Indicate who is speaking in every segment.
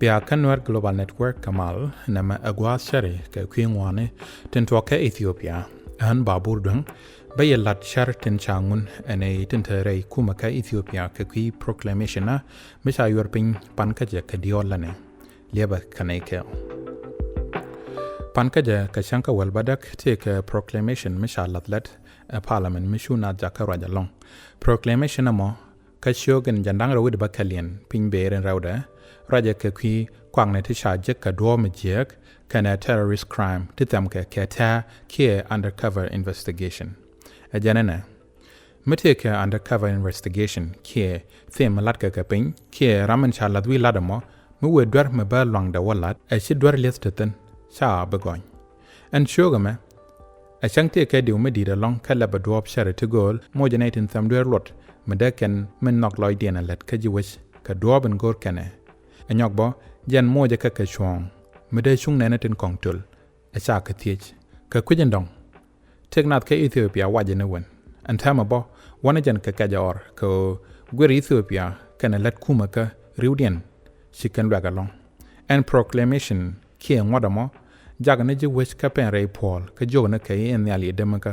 Speaker 1: Bia Nuer Global Network Kamal nama agwa shari ke kwingwane tintoke Ethiopia an babur dung bayelat shar tin changun ene tintere kumaka Ethiopia ke kwi proclamation na misha yorpin pankaje ke diolane lieba kaneke pankaje ke shanka walbadak take proclamation misha latlet parliament mishuna jakaraja long proclamation amo kashogen jandang rawid bakalien pin beren rawda raja ke kwi kwang ne tisha je ka do mejek kana terrorist crime titam ke keta ke undercover investigation ajanana meteke undercover investigation ke them latka ka pin ke raman cha ladwi ladamo mu wedwar me ba long da walat a shidwar listeten cha begoin and shogame a changte ke diu medi da long kala ba do share to goal mo genetin tham dwer lot medaken men nok loy dien let ka jiwes ka do ben gor kane anyok bo jan moja ka chwong mede chung nene tin kongtul a cha ka thiech ka kujendong teknat ke Ethiopia wajene wen antama bo wana jan ka kajor ko gwer Ethiopia kana let kuma ka riudien shikan lagalong and proclamation ke ngodamo jagane je wes ka pen ray paul ka jogna ka en yali demaka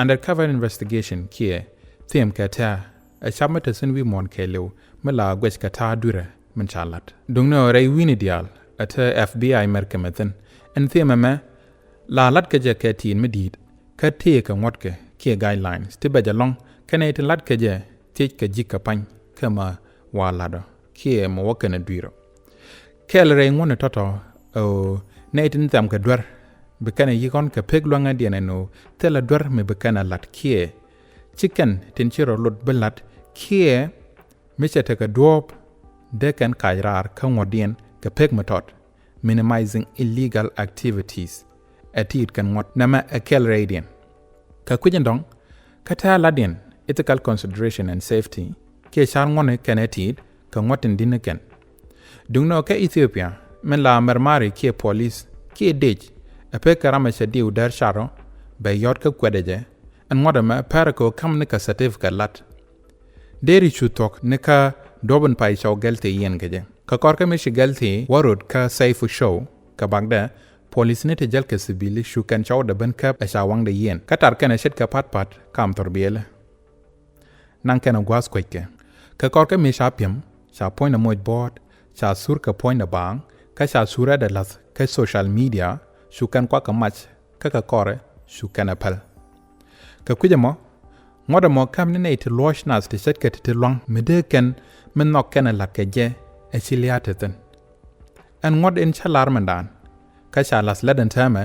Speaker 1: undercover investigation ke them ka ta a chamata sin wi mon ke lew mala gwes ka ta dure men chalat dungno ray wini dial at FBI merkemethen en themama la lat ke je ke tin medid ka te ka ngotke ke guidelines te ba jalong kane te lat ke je te ke jika pan kama walado ke mo wakana duiro kel re ngone toto o netin tam ka dwar be kana yikon ka peglonga dienano tela dwar me be kana lat ke chicken tin chiro lot belat ke mechete ka dwop de kan kairar ka ngodien ka peg matot minimizing illegal activities atit kan ngot nama akel radian ka kujendong ka ta ladin ethical consideration and safety ke char ngone kanetit ka ngotin dineken dungno ka Ethiopia men la marmari ke police ke dej ape karama shadi udar sharo be yot ka kwedeje an ngodama parako kam ne ka certificate lat deri chutok ne ka doben pai chaw gelte yen geje ka korka mishi galthi warud ka saifu show ka bagda police ne te jal ka sibili shu kan chaw da ban kap asha wang de yen ka tar kana shet ka pat kam torbiele nan kana gwas kweke ka korka mishi apyam cha point na moj board cha sur ka point na bang ka cha sura da las ka social media shu kan kwa ka match ka kore shu kan apal ka kujamo ngoda mo kam ne te losh nas te shet ka te long medeken men nok kana lat ka je asiliateten and ngod in chalar mandan ka chalas laden tama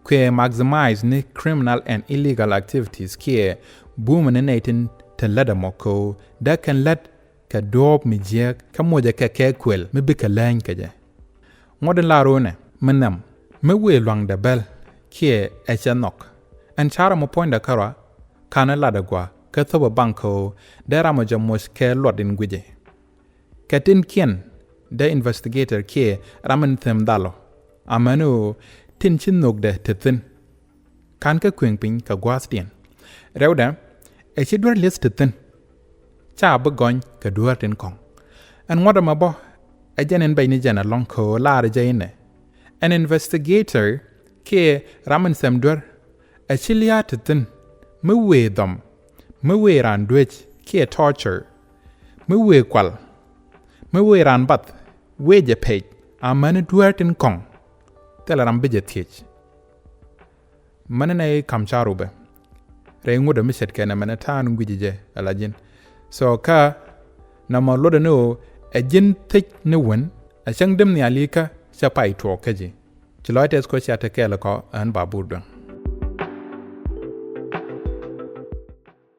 Speaker 1: kwe maximize ni criminal and illegal activities kie boom ne netin te ladamoko da kan let ka dob mi jek ka moja ka kwel me bika lain ka je ngoden larone menam me we long da bel kie echanok and chara mo point da kara kana ladagwa ka thoba banko dera mo jamos ke lodin guje katin kien the investigator ke ramen them dalo amanu tin chinnog de tethin kan ka kwingpin ka gwastien rewda e chidwar list tethin cha bagon ka duar tin kong an ngoda mabo a jenen bayni jana long ko laare jayne an investigator ke ramen them dwar a chilia tethin me we ran dwech ke torture me we kwal me we ran bat weje page amane duartin kong telaram beje thiech manane kamcharube re ngude miset kana manatan ngujije alajin so ka nama loda no ajin thich ne wen a changdem ni alika chapai to kaji chiloites ko chata kela ko an baburdon